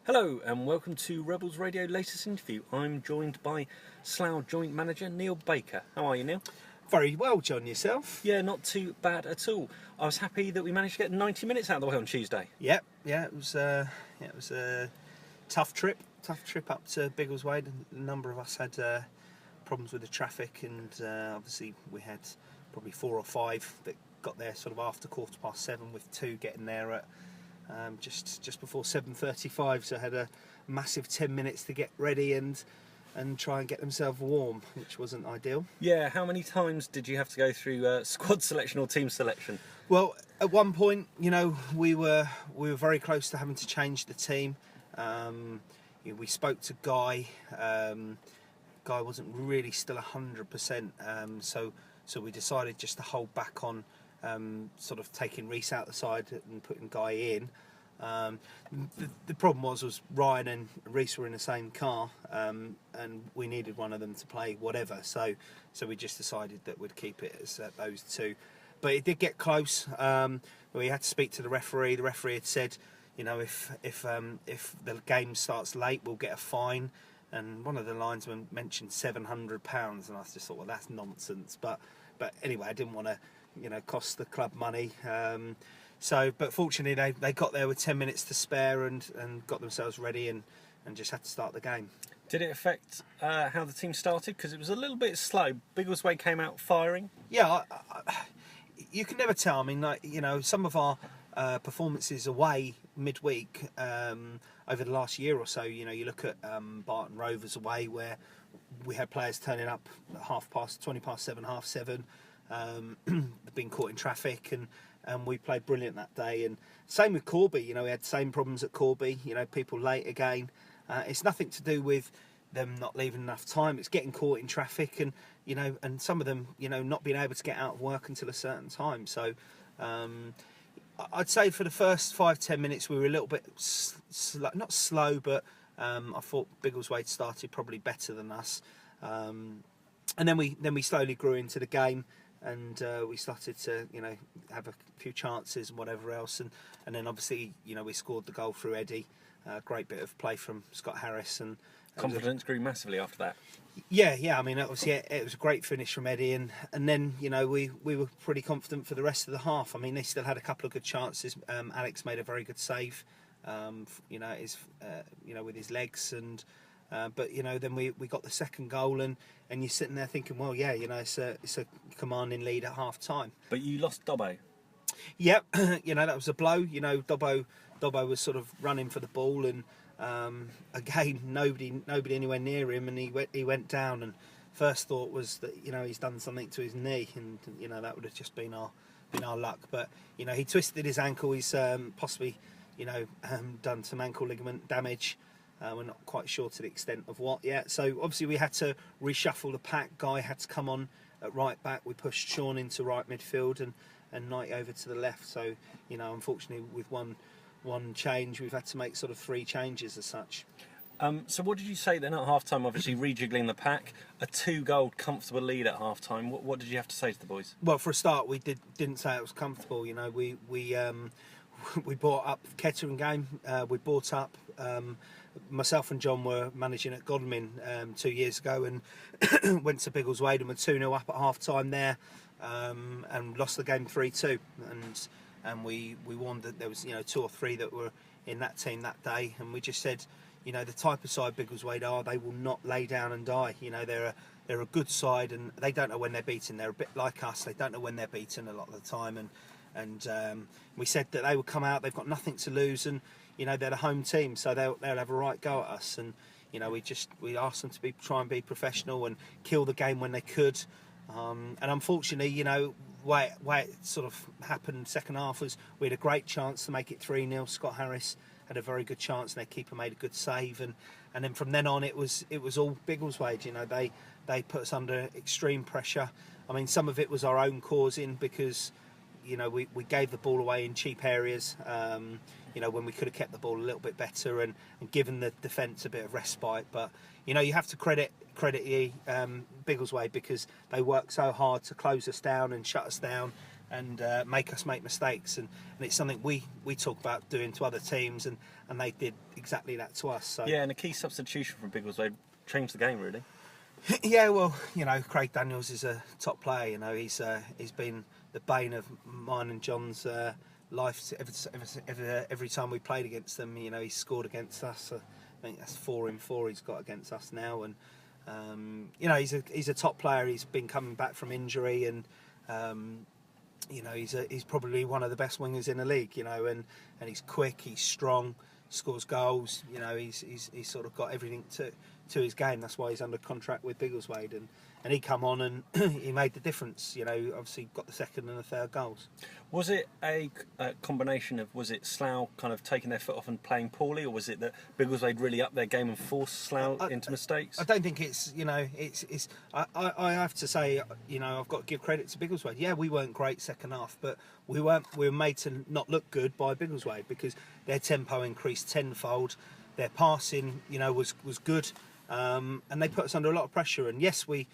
Hello and welcome to Rebels Radio latest interview. I'm joined by Slough Joint Manager Neil Baker. How are you, Neil? Very well, John. Yourself? Yeah, not too bad at all. I was happy that we managed to get 90 minutes out of the way on Tuesday. Yeah. It was a tough trip. Tough trip up to Biggleswade. A number of us had problems with the traffic, and obviously we had probably 4 or 5 that got there sort of after 7:15, with 2 getting there at just before 7:35. So I had a massive 10 minutes to get ready and try and get themselves warm, which wasn't ideal. Yeah, how many times did you have to go through squad selection or team selection? Well, at one point, we were very close to having to change the team. We spoke to Guy. Guy wasn't really still 100%, so we decided just to hold back on sort of taking Reece out the side and putting Guy in. The problem was Ryan and Reece were in the same car, and we needed one of them to play whatever. So we just decided that we'd keep it as those 2. But it did get close. We had to speak to the referee. The referee had said, if the game starts late, we'll get a fine. And one of the linesmen mentioned £700, and I just thought, well, that's nonsense. But anyway, I didn't want to, cost the club money. But fortunately, they got there with 10 minutes to spare and got themselves ready and just had to start the game. Did it affect how the team started? Because it was a little bit slow. Biggleswade came out firing. Yeah, you can never tell. I mean, some of our performances away midweek over the last year or so, you look at Barton Rovers away, where we had players turning up at 20 past 7, half 7. They've been caught in traffic, and we played brilliant that day. And same with Corby. We had the same problems at Corby. People late again. It's nothing to do with them not leaving enough time. It's getting caught in traffic, and and some of them, not being able to get out of work until a certain time. So I'd say for the first 5-10 minutes we were a little bit not slow, but I thought Biggleswade started probably better than us. And then we slowly grew into the game, and we started to have a few chances and whatever else, and then obviously we scored the goal through Eddie. Great bit of play from Scott Harris, and Confidence grew massively after that. Yeah. I mean, obviously it was a great finish from Eddie, and then we were pretty confident for the rest of the half. I mean, they still had a couple of good chances. Alex made a very good save, with his legs, and but then we got the second goal, and you're sitting there thinking, well, yeah, it's a commanding lead at half time. But you lost Dobbo. Yep, that was a blow. Dobbo was sort of running for the ball, and again, nobody anywhere near him, and he went down. And first thought was that he's done something to his knee, and that would have just been our luck. But he twisted his ankle. He's possibly done some ankle ligament damage. We're not quite sure to the extent of what yet. So obviously we had to reshuffle the pack. Guy had to come on at right back. We pushed Sean into right midfield, and Knight over to the left. So unfortunately, with one change, we've had to make sort of 3 changes as such. So what did you say then at half time? Obviously rejiggling the pack, a 2-goal comfortable lead at half time. What did you have to say to the boys? Well, for a start, we didn't say it was comfortable. We brought up Kettering game. We brought up. Myself and John were managing at Godalming 2 years ago, and went to Biggleswade and were 2-0 up at half time there, and lost the game 3-2. And we warned that there was 2 or 3 that were in that team that day, and we just said, the type of side Biggleswade are, they will not lay down and die. They're a good side, and they don't know when they're beaten. They're a bit like us. They don't know when they're beaten a lot of the time, and we said that they would come out. They've got nothing to lose, and they're the home team, so they'll have a right go at us. And we asked them to try and be professional and kill the game when they could. And unfortunately, way it sort of happened second half was we had a great chance to make it 3-0. Scott Harris had a very good chance, and their keeper made a good save, and then from then on it was all Biggleswade. They put us under extreme pressure. I mean, some of it was our own causing, because we gave the ball away in cheap areas, when we could have kept the ball a little bit better and given the defence a bit of respite. But you have to credit Biggleswade, because they worked so hard to close us down and shut us down, make us make mistakes, and it's something we talk about doing to other teams, and they did exactly that to us. So Yeah, and a key substitution from Biggleswade changed the game really. yeah, well, Craig Daniels is a top player. He's been the bane of mine and John's life every time we played against them. He's scored against us. I think that's 4 in 4 he's got against us now, and he's a top player. He's been coming back from injury, and he's probably one of the best wingers in the league. And he's quick, he's strong, scores goals. He's sort of got everything to his game. That's why he's under contract with Biggleswade, and he come on and he made the difference. Obviously got the second and the third goals. Was it a combination of, was it Slough kind of taking their foot off and playing poorly, or was it that Biggleswade really upped their game and forced Slough into mistakes? I don't think it's I have to say, I've got to give credit to Biggleswade. Yeah, we weren't great second half, but we were made to not look good by Biggleswade, because their tempo increased tenfold, their passing was good. And they put us under a lot of pressure, and yes, we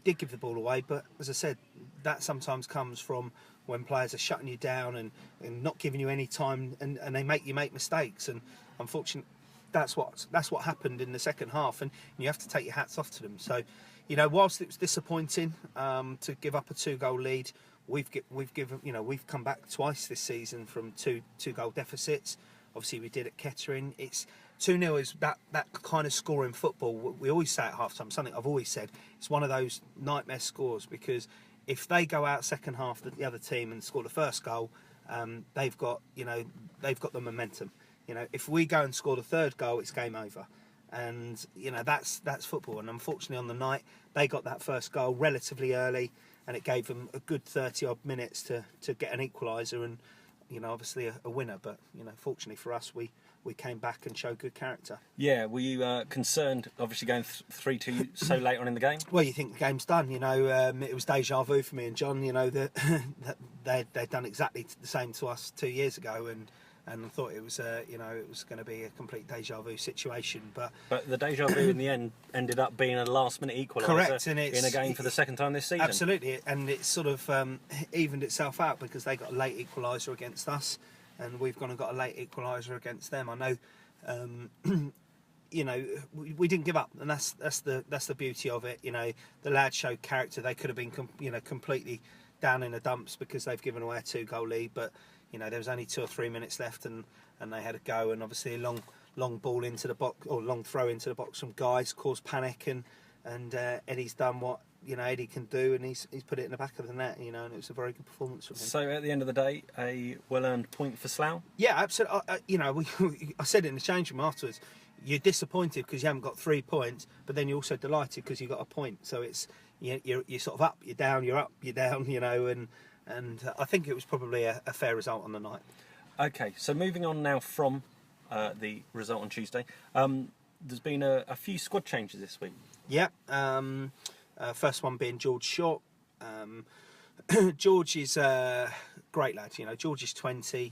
did give the ball away, but as I said, that sometimes comes from when players are shutting you down and not giving you any time, and they make you make mistakes, and unfortunately that's what happened in the second half, and you have to take your hats off to them. So whilst it was disappointing to give up a 2-goal lead, we've come back twice this season from two goal deficits. Obviously we did at Kettering. It's 2-0 is that kind of score in football. We always say at half time, something I've always said, it's one of those nightmare scores, because if they go out second half, the other team, and score the first goal, they've got the momentum. If we go and score the third goal, it's game over, and that's football. And unfortunately on the night, they got that first goal relatively early, and it gave them a good 30 odd minutes to get an equaliser and obviously a winner. But fortunately for us, we came back and showed good character. Yeah, were you concerned, obviously going 3-2 so late on in the game? Well, you think the game's done. It was deja vu for me and John. That they'd done exactly the same to us 2 years ago, and I thought it was going to be a complete deja vu situation. But the deja vu in the end ended up being a last-minute equaliser. Correct, and it's in a game for the second time this season. Absolutely, and it sort of evened itself out, because they got a late equaliser against us, and we've gone and got a late equaliser against them. I know, we didn't give up, and that's the beauty of it. The lads showed character. They could have been completely down in the dumps because they've given away a 2-goal lead, but there was only 2 or 3 minutes left, and they had a go, and obviously a long ball into the box, or long throw into the box from Guys, caused panic, and Eddie's done what Eddie can do, and he's put it in the back of the net, and it was a very good performance from him. So at the end of the day, a well-earned point for Slough? Yeah, absolutely. I said it in the change room afterwards. You're disappointed because you haven't got 3 points, but then you're also delighted because you got a point. So it's you're sort of up, you're down, you're up, you're down, and I think it was probably a fair result on the night. Okay, so moving on now from the result on Tuesday, there's been a few squad changes this week. Yeah. First one being George Short. George is a great lad. George is 20.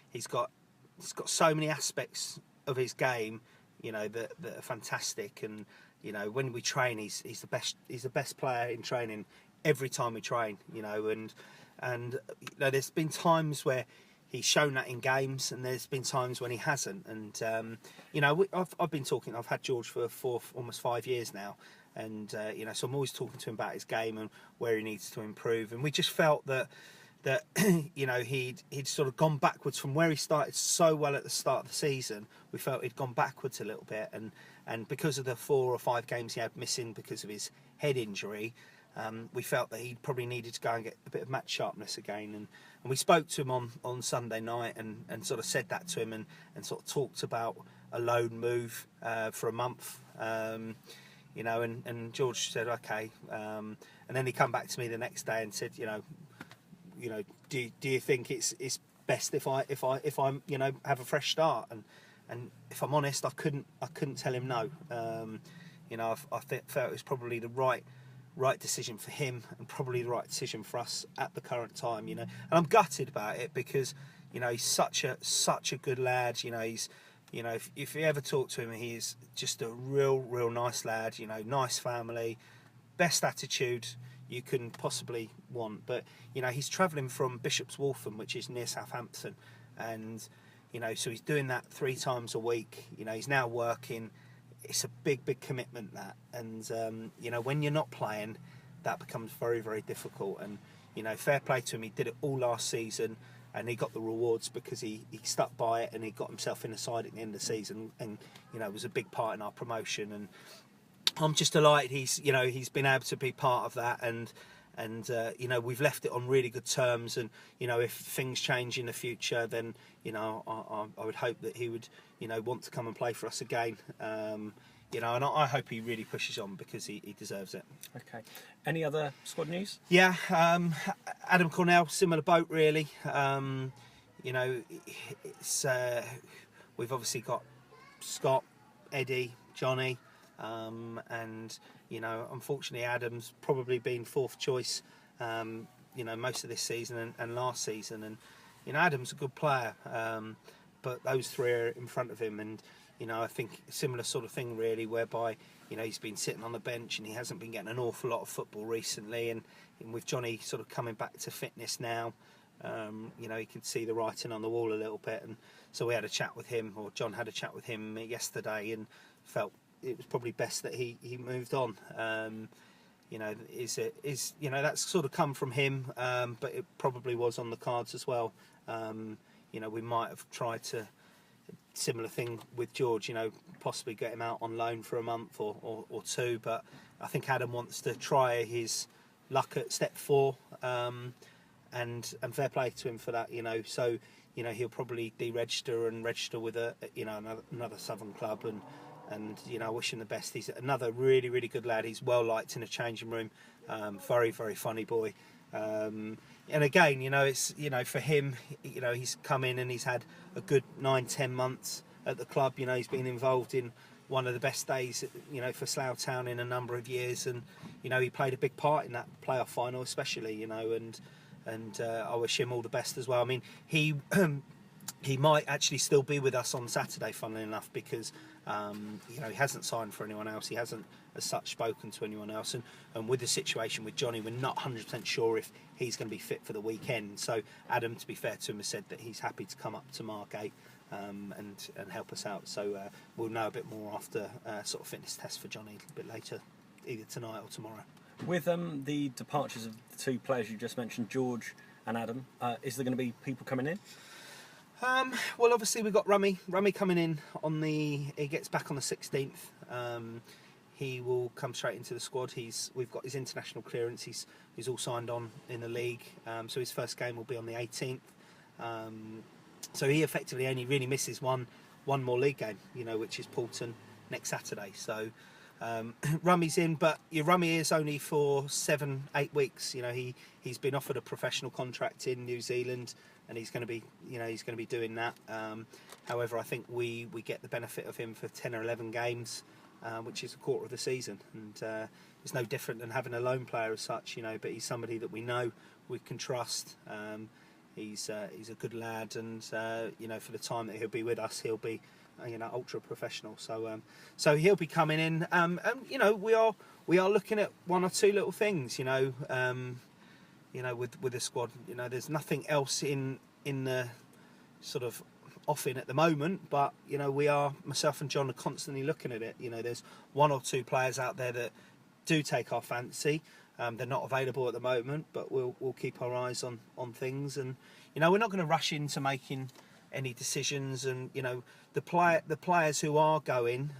He's got so many aspects of his game, that are fantastic. And when we train, he's the best. He's the best player in training every time we train. And there's been times where he's shown that in games, and there's been times when he hasn't. And I've been talking. I've had George for almost 5 years now. And so I'm always talking to him about his game and where he needs to improve. And we just felt that he'd sort of gone backwards from where he started so well at the start of the season. We felt he'd gone backwards a little bit, and because of the 4 or 5 games he had missing because of his head injury, we felt that he probably needed to go and get a bit of match sharpness again. And we spoke to him on Sunday night and sort of said that to him, and sort of talked about a loan move for a month. And George said okay, and then he come back to me the next day and said, do you think it's best if I have a fresh start? And if I'm honest, I couldn't tell him no. I felt it was probably the right decision for him, and probably the right decision for us at the current time. And I'm gutted about it, because he's such a good lad. He's if you ever talk to him, he is just a real nice lad. Nice family, best attitude you can possibly want. But he's travelling from Bishop's Waltham, which is near Southampton, and so he's doing that 3 times a week. He's now working. It's a big commitment, that, and when you're not playing, that becomes very, very difficult. And fair play to him. He did it all last season, and he got the rewards because he stuck by it, and he got himself in the side at the end of the season, and was a big part in our promotion. And I'm just delighted he's been able to be part of that, and we've left it on really good terms. And if things change in the future, then I would hope that he would want to come and play for us again. And I hope he really pushes on, because he deserves it. Okay. Any other squad news? Yeah, Adam Cornell, similar boat really. It's we've obviously got Scott, Eddie, Johnny, and unfortunately Adam's probably been 4th choice most of this season and last season. And Adam's a good player, but those 3 are in front of him. And I think a similar sort of thing really, whereby he's been sitting on the bench and he hasn't been getting an awful lot of football recently. And with Johnny sort of coming back to fitness now, he could see the writing on the wall a little bit. And so we had a chat with him, or John had a chat with him yesterday, and felt it was probably best that he moved on. That's sort of come from him, but it probably was on the cards as well. We might have tried to, similar thing with George, possibly get him out on loan for a month or 2, but I think Adam wants to try his luck at step 4, and fair play to him for that. So he'll probably deregister and register with another Southern club, and I wish him the best. He's another really, really good lad. He's well liked in the changing room. Very, very funny boy. And again, it's for him, he's come in and he's had a good 9-10 months at the club. He's been involved in one of the best days, for Slough Town in a number of years, and he played a big part in that playoff final, especially. And I wish him all the best as well. I mean, he might actually still be with us on Saturday, funnily enough, because he hasn't signed for anyone else. He hasn't, as such, spoken to anyone else. And with the situation with Johnny, we're not 100% sure if he's going to be fit for the weekend. So Adam, to be fair to him, has said that he's happy to come up to Margate and help us out. So we'll know a bit more after sort of fitness test for Johnny a bit later, either tonight or tomorrow. With the departures of the 2 players you just mentioned, George and Adam, is there going to be people coming in? Well, obviously we've got Rummy coming in he gets back on the 16th. He will come straight into the squad. We've got his international clearance. He's all signed on in the league. So his first game will be on the 18th. So he effectively only really misses one more league game, which is Poulton next Saturday. So Rummy's in, but Rummy is only for 7-8 weeks. He's been offered a professional contract in New Zealand, and he's going to be doing that. However, I think we get the benefit of him for 10 or 11 games, which is a quarter of the season, and it's no different than having a loan player as such. But he's somebody that we know, we can trust. He's a good lad, and for the time that he'll be with us, he'll be ultra professional. So he'll be coming in, and we are looking at 1 or 2 little things. With the squad, there's nothing else in the sort of offing at the moment, but myself and John are constantly looking at it. There's 1 or 2 players out there that do take our fancy. They're not available at the moment, but we'll keep our eyes on things, and we're not going to rush into making any decisions. And the players who are going,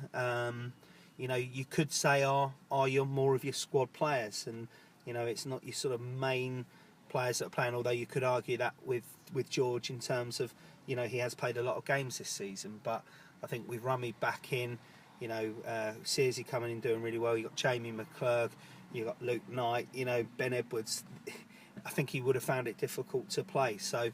you could say are more of your squad players, and it's not your sort of main players that are playing, although you could argue that with George in terms of he has played a lot of games this season. But I think with Rummy back in, Searsy coming in doing really well, you got Jamie McClurg, you got Luke Knight, Ben Edwards. I think he would have found it difficult to play. So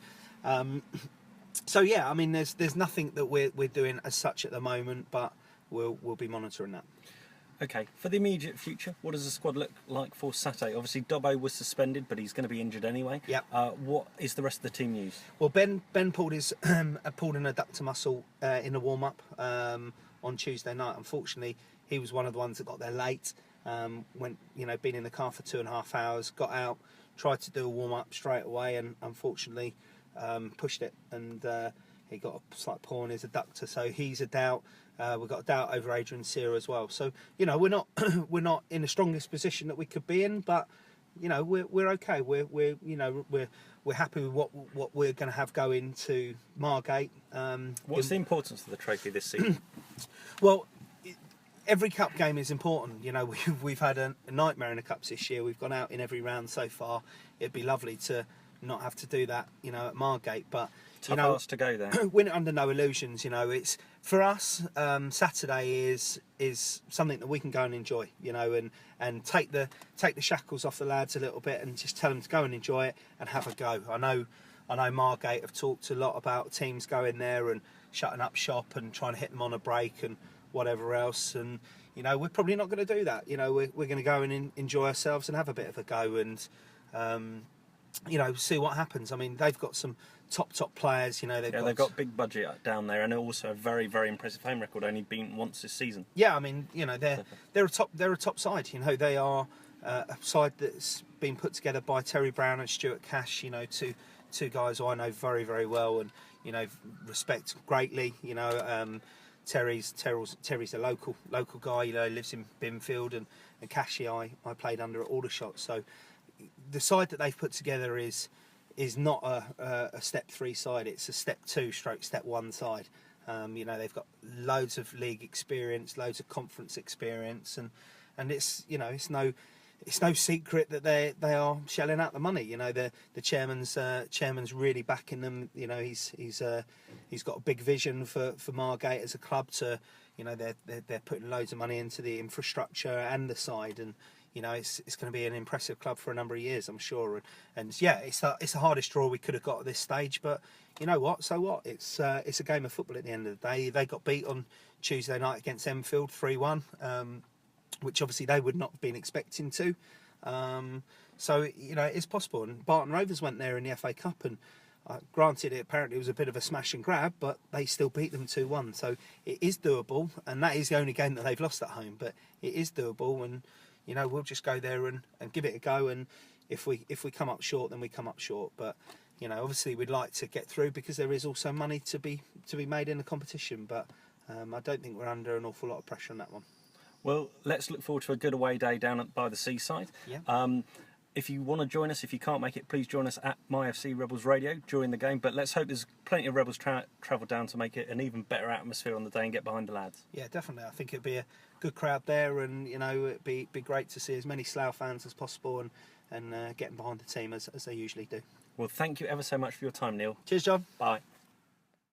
yeah, I mean, there's nothing that we're doing as such at the moment, but we'll be monitoring that. Okay, for the immediate future, what does the squad look like for Saturday? Obviously, Dobbo was suspended, but he's going to be injured anyway. Yep. What is the rest of the team news? Well, Ben pulled his pulled an adductor muscle in the warm-up on Tuesday night. Unfortunately, he was one of the ones that got there late, Went, been in the car for 2.5 hours, got out, tried to do a warm up straight away, and unfortunately pushed it, and he got a slight paw in his adductor, so he's a doubt. We've got a doubt over Adrian Sear as well. So we're not we're not in the strongest position that we could be in, but we're okay. We're happy with what we're going to have going to Margate. What's the importance of the trophy this season? Well, every cup game is important. We've had a nightmare in the cups this year. We've gone out in every round so far. It'd be lovely to not have to do that, at Margate, but tough ask to go there. Win it under no illusions. It's for us. Saturday is something that we can go and enjoy. And take the shackles off the lads a little bit and just tell them to go and enjoy it and have a go. I know Margate have talked a lot about teams going there and shutting up shop and trying to hit them on a break and whatever else. And we're probably not going to do that. We're going to go and enjoy ourselves and have a bit of a go and see what happens. I mean, they've got some top players. They've got big budget down there, and also a very, very impressive home record. Only beaten once this season. Yeah, I mean, they're a top side. They are a side that's been put together by Terry Brown and Stuart Cash. Two guys who I know very, very well and respect greatly. Terry's a local guy. Lives in Binfield, and Cashy I played under at Aldershot. So the side that they've put together is not a step 3 side. It's a step 2 / step 1 side. They've got loads of league experience, loads of conference experience, and it's no secret that they are shelling out the money. The chairman's really backing them. He's got a big vision for Margate as a club. They're putting loads of money into the infrastructure and the side, and it's going to be an impressive club for a number of years, I'm sure. And yeah, it's the hardest draw we could have got at this stage. But you know what? So what? It's a game of football at the end of the day. They got beat on Tuesday night against Enfield 3-1. Which obviously they would not have been expecting to. So it's possible. And Barton Rovers went there in the FA Cup, and granted, apparently it was a bit of a smash and grab, but they still beat them 2-1. So it is doable, and that is the only game that they've lost at home. But it is doable, and we'll just go there and give it a go. And if we come up short, then we come up short. But obviously we'd like to get through because there is also money to be made in the competition. But I don't think we're under an awful lot of pressure on that one. Well, let's look forward to a good away day down by the seaside. Yeah. If you want to join us, if you can't make it, please join us at MyFC Rebels Radio during the game. But let's hope there's plenty of Rebels travel down to make it an even better atmosphere on the day and get behind the lads. Yeah, definitely. I think it'd be a good crowd there, and it'd be great to see as many Slough fans as possible and getting behind the team as they usually do. Well, thank you ever so much for your time, Neil. Cheers, John. Bye.